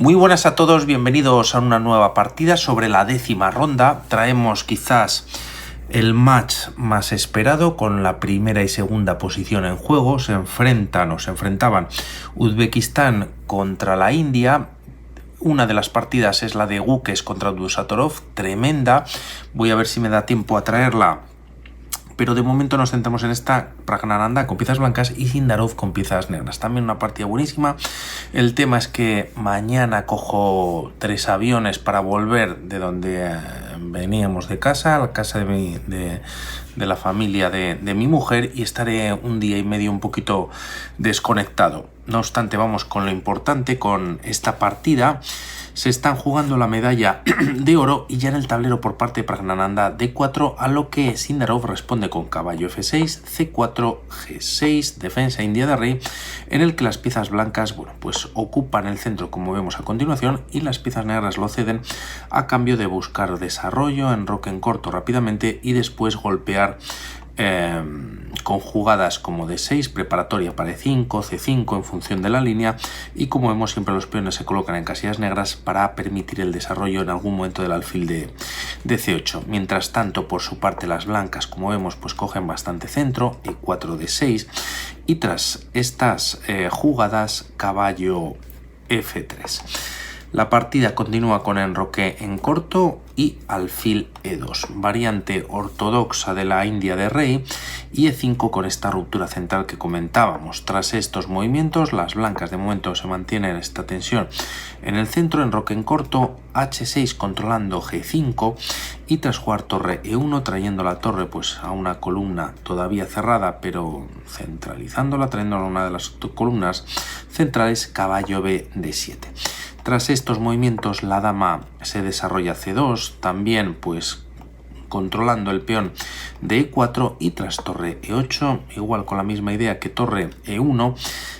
Muy buenas a todos, bienvenidos a una nueva partida sobre la 10ª ronda. Traemos quizás el match más esperado con la primera y segunda posición en juego. Se enfrentaban Uzbekistán contra la India. Una de las partidas es la de Gukes contra Dusatorov, tremenda. Voy a ver si me da tiempo a traerla. Pero de momento nos centramos en esta Praggnanandhaa con piezas blancas y Sindarov con piezas negras. También una partida buenísima. El tema es que mañana cojo 3 aviones para volver de donde veníamos de casa, a la casa de la familia de mi mujer, y estaré un día y medio un poquito desconectado. No obstante, vamos con lo importante, con esta partida. Se están jugando la medalla de oro y ya en el tablero por parte de Praggnanandhaa D4, a lo que Sindarov responde con caballo F6, C4, G6, defensa india de rey, en el que las piezas blancas, pues ocupan el centro como vemos a continuación, y las piezas negras lo ceden a cambio de buscar desarrollo, enroque en corto rápidamente y después golpear con jugadas como D6, preparatoria para E5, C5 en función de la línea, y como vemos siempre los peones se colocan en casillas negras para permitir el desarrollo en algún momento del alfil de C8. Mientras tanto, por su parte, las blancas, como vemos, pues cogen bastante centro, E4, D6, y tras estas jugadas, caballo F3. La partida continúa con enroque en corto y alfil E2, variante ortodoxa de la India de rey, y E5 con esta ruptura central que comentábamos. Tras estos movimientos, las blancas de momento se mantienen esta tensión en el centro, enroque en corto, H6 controlando G5, y tras jugar torre E1 trayendo la torre pues a una columna todavía cerrada, pero centralizándola, trayéndola a una de las columnas centrales, caballo B D7. Tras estos movimientos la dama se desarrolla C2, también pues controlando el peón de E4, y tras torre E8, igual con la misma idea que torre E1,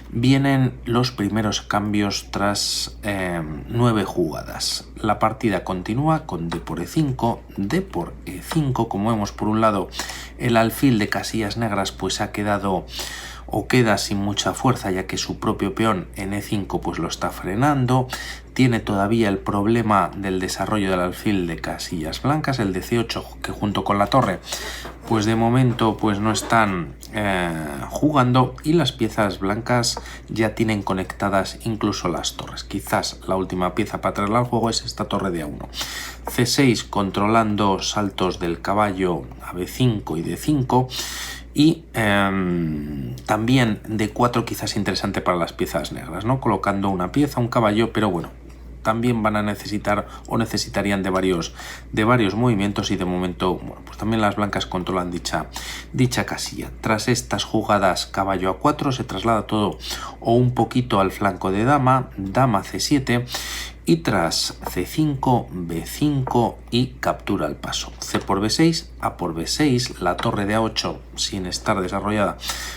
vienen los primeros cambios tras 9 jugadas. La partida continúa con D por E5, D por E5, como vemos por un lado el alfil de casillas negras pues ha quedado o queda sin mucha fuerza, ya que su propio peón en E5 pues lo está frenando. Tiene todavía el problema del desarrollo del alfil de casillas blancas, el de C8, que junto con la torre pues de momento pues no están jugando, y las piezas blancas ya tienen conectadas incluso las torres. Quizás la última pieza para traerla al juego es esta torre de A1. C6 controlando saltos del caballo a B5 y D5, y también D4 quizás interesante para las piezas negras, ¿no? Colocando una pieza, un caballo, pero bueno, también van a necesitar o necesitarían de varios movimientos, y de momento bueno, pues también las blancas controlan dicha casilla. Tras estas jugadas caballo A4 se traslada todo o un poquito al flanco de dama, dama C7, y tras C5, B5 y captura el paso. C por B6, A por B6, la torre de A8 sin estar desarrollada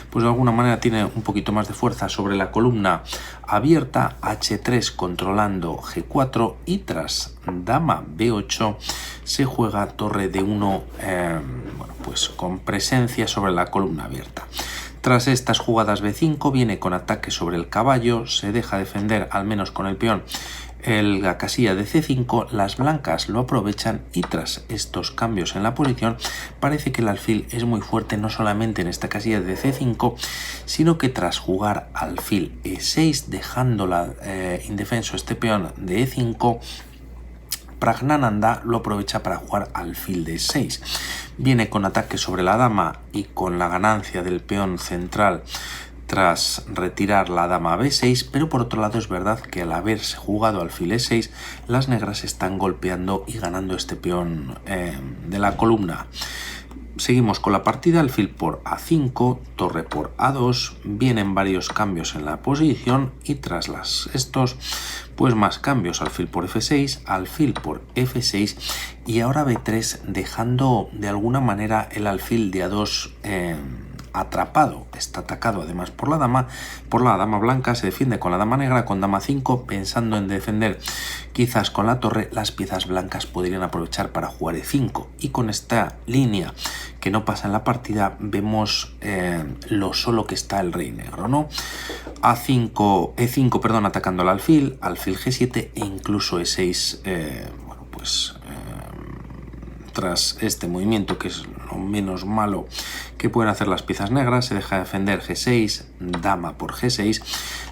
pues de alguna manera tiene un poquito más de fuerza sobre la columna abierta, H3 controlando G4, y tras dama B8 se juega torre D1 bueno, pues con presencia sobre la columna abierta. Tras estas jugadas B5 viene con ataque sobre el caballo, se deja defender al menos con el peón la casilla de C5, las blancas lo aprovechan, y tras estos cambios en la posición parece que el alfil es muy fuerte no solamente en esta casilla de C5, sino que tras jugar alfil E6 dejándola indefenso este peón de E5, Praggnanandhaa lo aprovecha para jugar alfil de E6. Viene con ataque sobre la dama y con la ganancia del peón central tras retirar la dama a B6, pero por otro lado es verdad que al haberse jugado alfil E6, las negras están golpeando y ganando este peón de la columna. Seguimos con la partida, alfil por A5, torre por A2, vienen varios cambios en la posición, y tras estos pues más cambios, alfil por F6, alfil por F6, y ahora B3 dejando de alguna manera el alfil de A2 atrapado, está atacado además por la dama blanca, se defiende con la dama negra, con dama 5, pensando en defender quizás con la torre. Las piezas blancas podrían aprovechar para jugar e5, y con esta línea que no pasa en la partida vemos lo solo que está el rey negro, ¿no? E5, perdón, atacando al alfil G7 e incluso E6, tras este movimiento, que es lo menos malo que pueden hacer las piezas negras, se deja defender G6, dama por G6,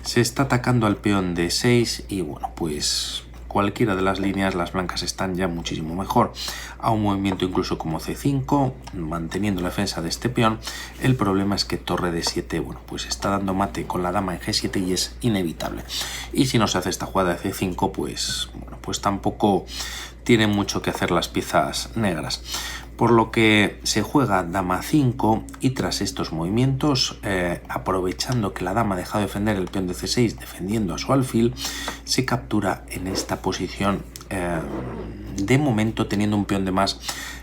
se está atacando al peón de 6 y bueno, pues cualquiera de las líneas, las blancas están ya muchísimo mejor. A un movimiento incluso como C5, manteniendo la defensa de este peón. El problema es que torre de 7, bueno, pues está dando mate con la dama en G7 y es inevitable. Y si no se hace esta jugada de C5, pues bueno, pues tampoco tienen mucho que hacer las piezas negras. Por lo que se juega dama 5 y tras estos movimientos, aprovechando que la dama ha dejado de defender el peón de C6, defendiendo a su alfil, se captura en esta posición, de momento teniendo un peón de más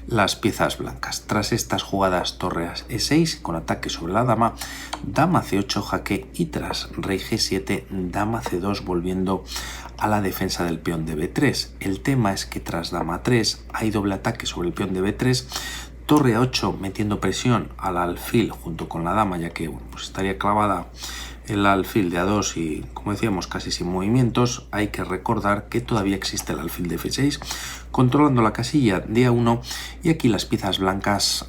las piezas blancas. Tras estas jugadas torre E6 con ataque sobre la dama C8 jaque y tras rey G7 dama C2 volviendo a la defensa del peón de B3. El tema es que tras dama 3 hay doble ataque sobre el peón de B3, torre A8 metiendo presión al alfil junto con la dama, ya que bueno, pues estaría clavada el alfil de A2 y, como decíamos, casi sin movimientos. Hay que recordar que todavía existe el alfil de F6 controlando la casilla de A1 y aquí las piezas blancas,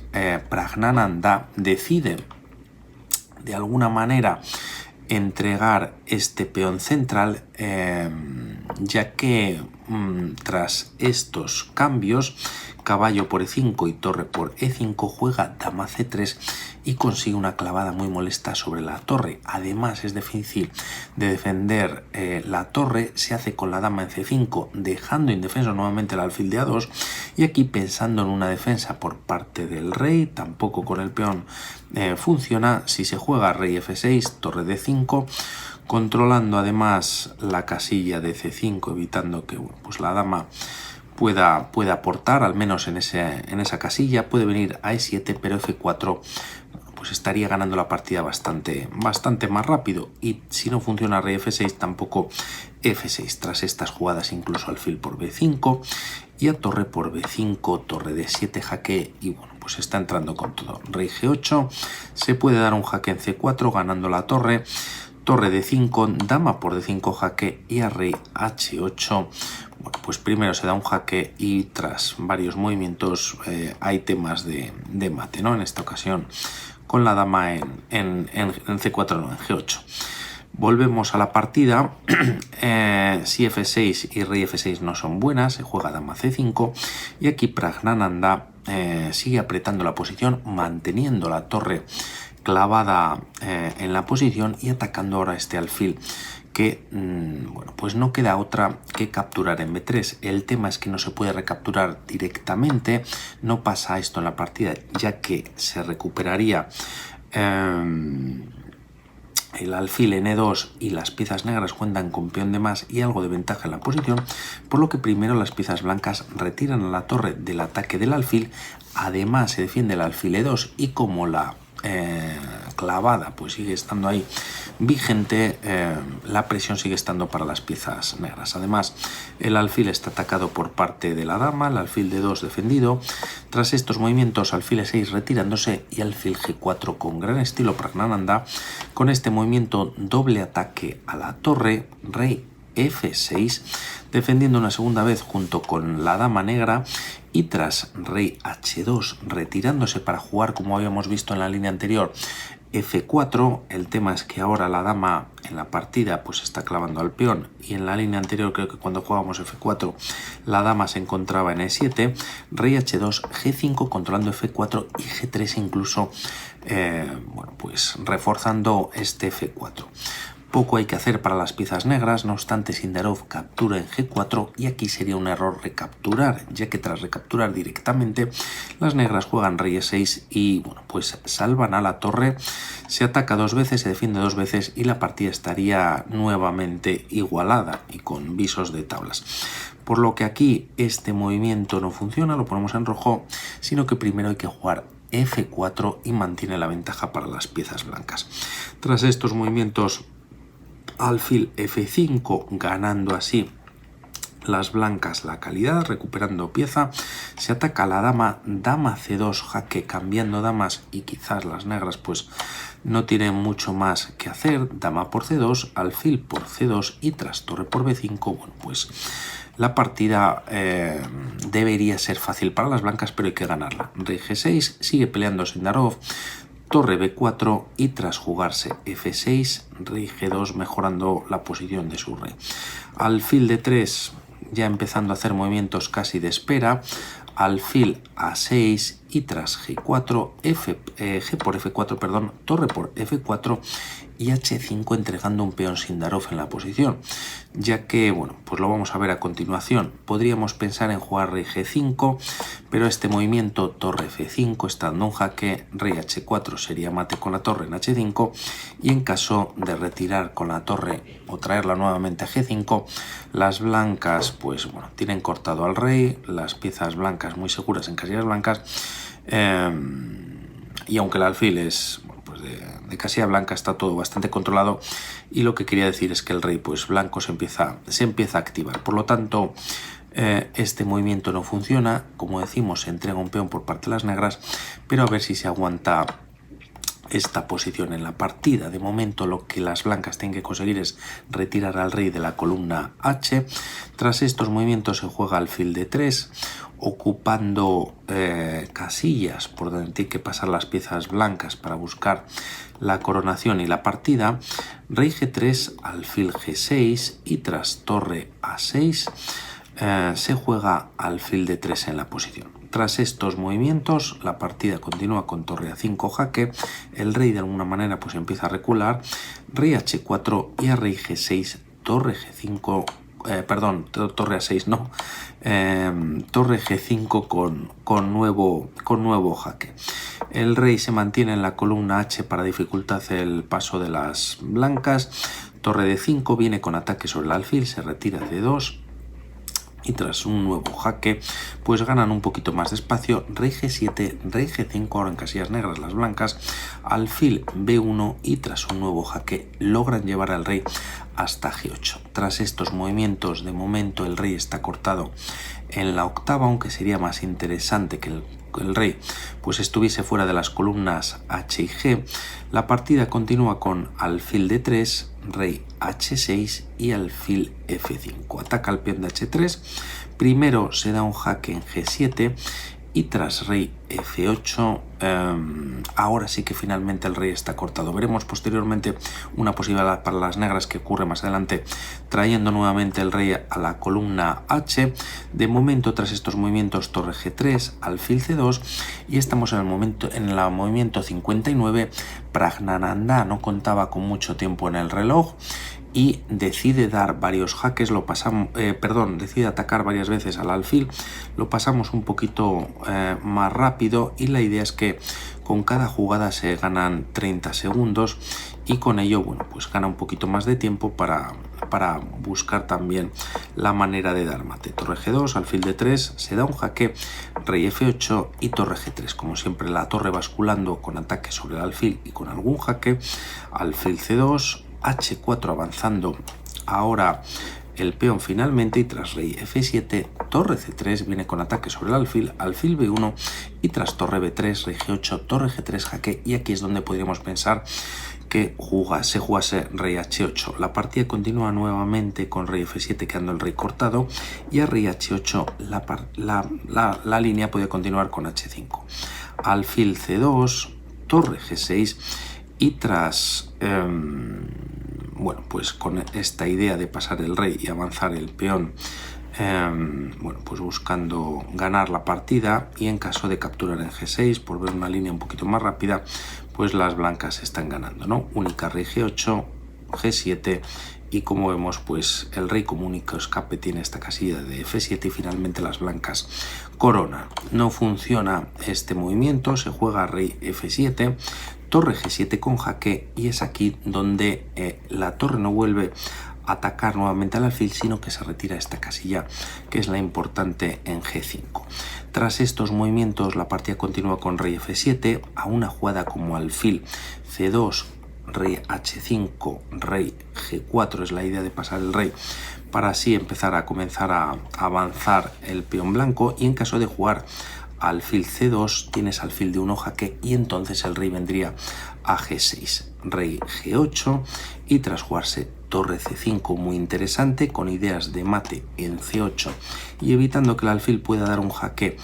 Praggnanandhaa decide de alguna manera entregar este peón central, ya que tras estos cambios, caballo por E5 y torre por E5, juega dama C3 y consigue una clavada muy molesta sobre la torre. Además es difícil de defender la torre, se hace con la dama en C5 dejando indefenso nuevamente el alfil de A2 y aquí pensando en una defensa por parte del rey, tampoco con el peón funciona. Si se juega rey F6, torre D5, controlando además la casilla de C5, evitando que bueno, pues la dama pueda aportar, al menos en esa casilla. Puede venir a E7, pero F4 pues estaría ganando la partida bastante más rápido, y si no funciona rey F6 tampoco F6. Tras estas jugadas incluso alfil por B5 y a torre por B5, torre D7 jaque y bueno, pues está entrando con todo. Rey G8, se puede dar un jaque en C4 ganando la torre, torre D5, dama por D5 jaque y a rey H8. Bueno, pues primero se da un jaque y tras varios movimientos hay temas de mate, ¿no? En esta ocasión con la dama en C4, no, en G8. Volvemos a la partida. Si F6 y rey F6 no son buenas, se juega dama C5 y aquí Praggnanandhaa sigue apretando la posición, manteniendo la torre clavada en la posición y atacando ahora este alfil que bueno, pues no queda otra que capturar en B3. El tema es que no se puede recapturar directamente, no pasa esto en la partida, ya que se recuperaría el alfil en E2 y las piezas negras cuentan con peón de más y algo de ventaja en la posición, por lo que primero las piezas blancas retiran a la torre del ataque del alfil. Además se defiende el alfil E2 y como la clavada pues sigue estando ahí vigente, la presión sigue estando para las piezas negras. Además el alfil está atacado por parte de la dama, el alfil de 2 defendido. Tras estos movimientos alfil E6 retirándose y alfil G4 con gran estilo Praggnanandhaa. Con este movimiento doble ataque a la torre, rey F6 defendiendo una segunda vez junto con la dama negra y tras rey H2 retirándose para jugar, como habíamos visto en la línea anterior, F4. El tema es que ahora la dama en la partida pues está clavando al peón y en la línea anterior creo que cuando jugábamos F4 la dama se encontraba en E7, rey H2, G5 controlando F4 y G3 incluso bueno, pues reforzando este F4. Poco hay que hacer para las piezas negras, no obstante Sindarov captura en G4 y aquí sería un error recapturar, ya que tras recapturar directamente las negras juegan rey E6 y bueno, pues salvan a la torre, se ataca dos veces, se defiende dos veces y la partida estaría nuevamente igualada y con visos de tablas. Por lo que aquí este movimiento no funciona, lo ponemos en rojo, sino que primero hay que jugar F4 y mantiene la ventaja para las piezas blancas. Tras estos movimientos, alfil F5, ganando así las blancas la calidad, recuperando pieza, se ataca la dama C2, jaque, cambiando damas, y quizás las negras pues no tienen mucho más que hacer. Dama por C2, alfil por C2 y tras torre por B5, bueno, pues la partida debería ser fácil para las blancas, pero hay que ganarla. Rey G6, sigue peleando Sindarov, torre B4 y tras jugarse F6, rey G2, mejorando la posición de su rey. Alfil D3, ya empezando a hacer movimientos casi de espera, alfil A6 y tras G4, G por F4, perdón, torre por F4 y H5, entregando un peón Sindarov en la posición, ya que, bueno, pues lo vamos a ver a continuación. Podríamos pensar en jugar rey G5, pero este movimiento torre F5, estando un jaque, rey H4 sería mate con la torre en H5, y en caso de retirar con la torre o traerla nuevamente a G5, las blancas, pues bueno, tienen cortado al rey, las piezas blancas muy seguras en casillas blancas, y aunque el alfil es de casilla blanca, está todo bastante controlado, y lo que quería decir es que el rey pues blanco se empieza a activar. Por lo tanto, este movimiento no funciona. Como decimos, se entrega un peón por parte de las negras, pero a ver si se aguanta esta posición en la partida. De momento lo que las blancas tienen que conseguir es retirar al rey de la columna H. Tras estos movimientos se juega alfil D3, ocupando casillas por donde tiene que pasar las piezas blancas para buscar la coronación y la partida. Rey G3, alfil G6 y tras torre A6 se juega alfil D3 en la posición. Tras estos movimientos, la partida continúa con torre A5 jaque, el rey de alguna manera pues empieza a recular, rey H4 y a rey G6, torre G5, torre A6 no, torre G5 con nuevo jaque. El rey se mantiene en la columna H para dificultar el paso de las blancas, torre D5 viene con ataque sobre el alfil, se retira D2, y tras un nuevo jaque pues ganan un poquito más de espacio. Rey G7, rey G5, ahora en casillas negras las blancas, alfil B1 y tras un nuevo jaque logran llevar al rey hasta G8. Tras estos movimientos, de momento el rey está cortado en la octava, aunque sería más interesante que el rey pues estuviese fuera de las columnas H y G. La partida continúa con alfil D3, rey H6 y alfil F5. Ataca al peón de H3, primero se da un jaque en G7 y tras rey F8, ahora sí que finalmente el rey está cortado. Veremos posteriormente una posibilidad para las negras que ocurre más adelante, trayendo nuevamente el rey a la columna H. De momento, tras estos movimientos, torre G3, alfil C2 y estamos en el movimiento 59. Praggnanandhaa no contaba con mucho tiempo en el reloj y decide dar varios jaques, decide atacar varias veces al alfil, lo pasamos un poquito más rápido, y la idea es que con cada jugada se ganan 30 segundos y con ello, bueno, pues gana un poquito más de tiempo para buscar también la manera de dar mate. Torre G2, alfil D3, se da un jaque, rey F8 y torre G3. Como siempre, la torre basculando con ataque sobre el alfil y con algún jaque, alfil C2, H4 avanzando ahora el peón finalmente, y tras rey F7, torre C3 viene con ataque sobre el alfil, alfil B1 y tras torre B3, rey G8, torre G3 jaque, y aquí es donde podríamos pensar que se jugase rey H8. La partida continúa nuevamente con rey F7 quedando el rey cortado, y a rey H8 la línea puede continuar con H5. Alfil C2, torre G6 y tras bueno, pues con esta idea de pasar el rey y avanzar el peón, bueno, pues buscando ganar la partida, y en caso de capturar en G6 por ver una línea un poquito más rápida, pues las blancas están ganando, ¿no? Única rey G8, G7, y como vemos pues el rey como único escape tiene esta casilla de F7 y finalmente las blancas coronan. No funciona este movimiento, se juega rey F7, torre G7 con jaque, y es aquí donde la torre no vuelve atacar nuevamente al alfil, sino que se retira esta casilla, que es la importante en G5. Tras estos movimientos, la partida continúa con rey F7, a una jugada como alfil C2, rey H5, rey G4, es la idea de pasar el rey, para así empezar a comenzar a avanzar el peón blanco, y en caso de jugar alfil C2 tienes alfil de 1 jaque y entonces el rey vendría a G6, rey G8 y tras jugarse torre C5 muy interesante con ideas de mate en C8 y evitando que el alfil pueda dar un jaque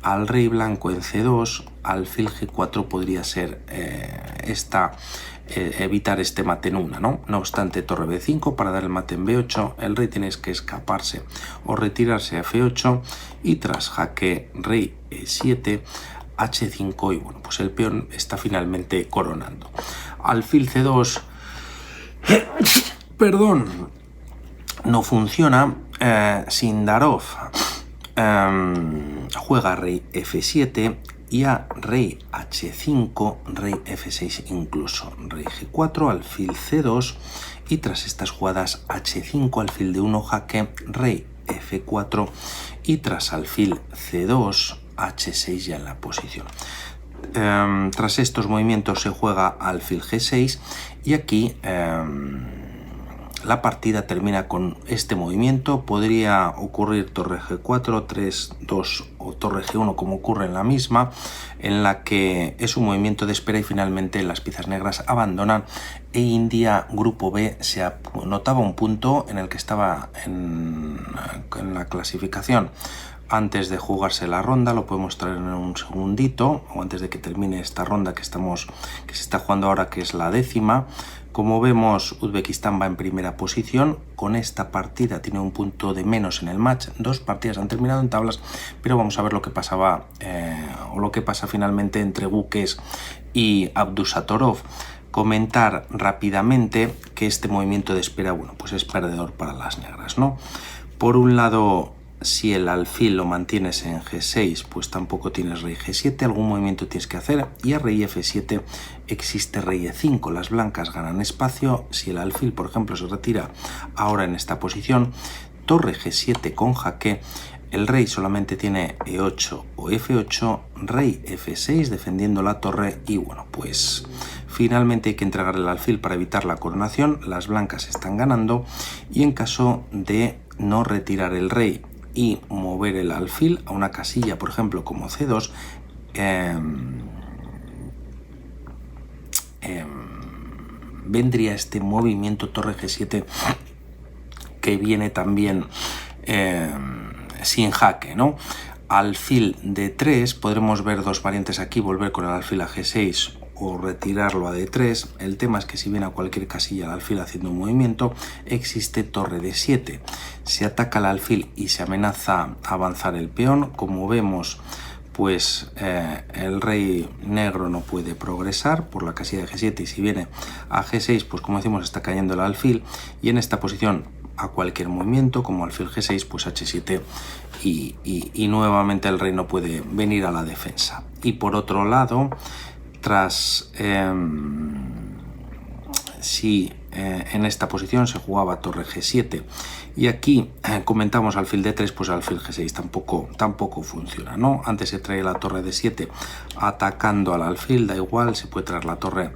al rey blanco en C2, alfil G4 podría ser evitar este mate en una, ¿no? No obstante, torre B5 para dar el mate en B8, el rey tiene que escaparse o retirarse a F8 y tras jaque rey E7, H5 y bueno, pues el peón está finalmente coronando. Alfil C2, perdón, no funciona. Sindarov juega rey F7 y a rey H5, rey F6 incluso, rey G4, alfil C2 y tras estas jugadas H5, alfil de 1 jaque, rey F4 y tras alfil C2, H6 ya en la posición. Tras estos movimientos se juega alfil G6 y aquí la partida termina con este movimiento. Podría ocurrir torre G4, 3, 2 o torre G1 como ocurre en la misma, en la que es un movimiento de espera y finalmente las piezas negras abandonan e India grupo B se anotaba un punto en el que estaba en la clasificación. Antes de jugarse la ronda, lo podemos traer en un segundito, o antes de que termine esta ronda que se está jugando ahora, que es la 10ª. Como vemos, Uzbekistán va en primera posición. Con esta partida tiene un punto de menos en el match. 2 partidas han terminado en tablas, pero vamos a ver lo que pasaba o lo que pasa finalmente entre Gukes y Abdusatorov. Comentar rápidamente que este movimiento de espera, bueno, pues es perdedor para las negras, ¿no? Por un lado, si el alfil lo mantienes en G6, pues tampoco tienes rey G7, algún movimiento tienes que hacer, y a rey F7 existe rey E5, las blancas ganan espacio. Si el alfil, por ejemplo, se retira ahora en esta posición, torre G7 con jaque, el rey solamente tiene E8 o F8, rey F6 defendiendo la torre y bueno, pues finalmente hay que entregar el alfil para evitar la coronación. Las blancas están ganando y en caso de no retirar el rey y mover el alfil a una casilla, por ejemplo, como C2, vendría este movimiento torre G7 que viene también sin jaque, ¿no? Alfil D3, podremos ver 2 variantes aquí, volver con el alfil a G6 o retirarlo a D3. El tema es que si viene a cualquier casilla el alfil haciendo un movimiento, existe torre D7. Se ataca el alfil y se amenaza a avanzar el peón. Como vemos, pues el rey negro no puede progresar por la casilla de G7 y si viene a G6, pues como decimos, está cayendo el alfil y en esta posición a cualquier movimiento como alfil G6, pues H7 y nuevamente el rey no puede venir a la defensa. Y por otro lado, tras si en esta posición se jugaba torre G7 y aquí comentamos alfil D3, pues alfil G6 tampoco funciona, ¿no? Antes se trae la torre D7 atacando al alfil, da igual, se puede traer la torre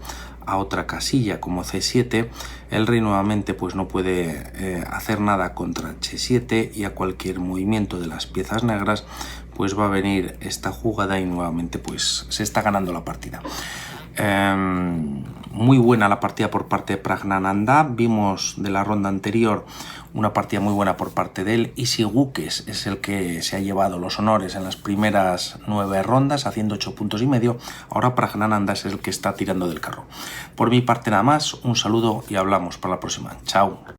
a otra casilla como C7, el rey nuevamente pues no puede hacer nada contra H7 y a cualquier movimiento de las piezas negras pues va a venir esta jugada y nuevamente pues se está ganando la partida. Muy buena la partida por parte de Praggnanandhaa. Vimos de la ronda anterior una partida muy buena por parte de él. Issy Gukes es el que se ha llevado los honores en las primeras 9 rondas, haciendo 8,5 puntos. Ahora Praggnanandhaa es el que está tirando del carro. Por mi parte nada más, un saludo y hablamos para la próxima. Chao.